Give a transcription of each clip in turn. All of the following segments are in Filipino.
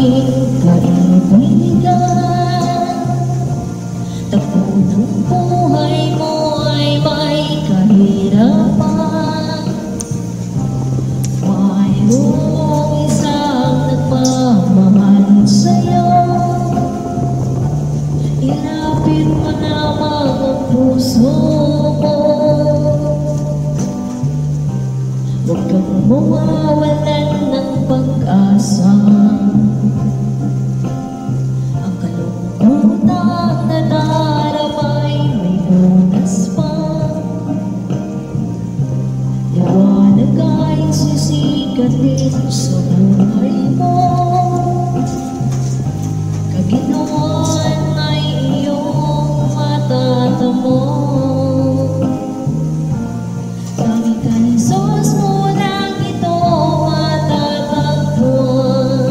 aking kaibigan. Takbo ng buhay mo ay may kahirapan. Mayroong isang nagmamahal sa'yo. Ilapit mo lamang ang puso mo. Huwag kang mawawalan ng pag-asa. Ang kalungkutang nadaramay may lunas pa. Liwanag ay sisikat din sa buhay mo. Kaginawan ay iyong matatamo. Tanging kay Jesus mo lang ito matatagpuan.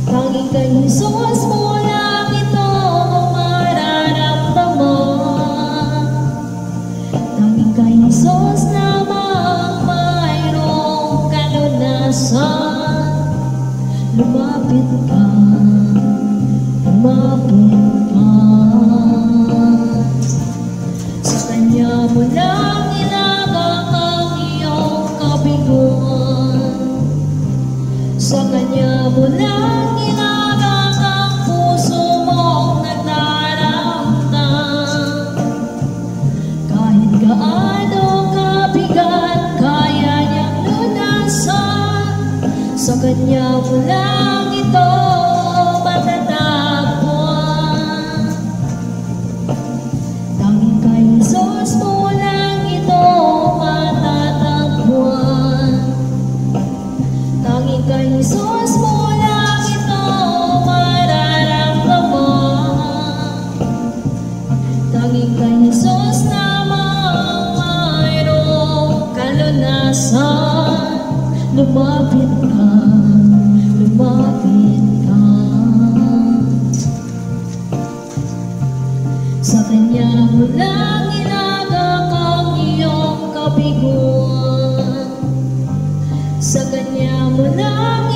Tanging kay Jesus mo lang ito mararamdaman. Tanging kay Jesus lamang mayroong kalunasan. Lumapit ka, lumapit ka. Sa Kanya mo lang ilagak ang iyong kabiguan. Sa Kanya mo lang ilagak ang puso mong nagdaramdam. Kahit gaano kabigat, kaya niyang lunasan. Sa Kanya mo lang ito matatagpuan. Tanging kay Jesus mo lang ito matatagpuan. Tanging kay Jesus mo lang ito mararamdaman. Tanging kay Jesus lamang mayroong kalunasan. Lumapit ka, lumapit ka. Sa Kanya mo lang ilagak ang iyong kabiguan. Sa Kanya mo lang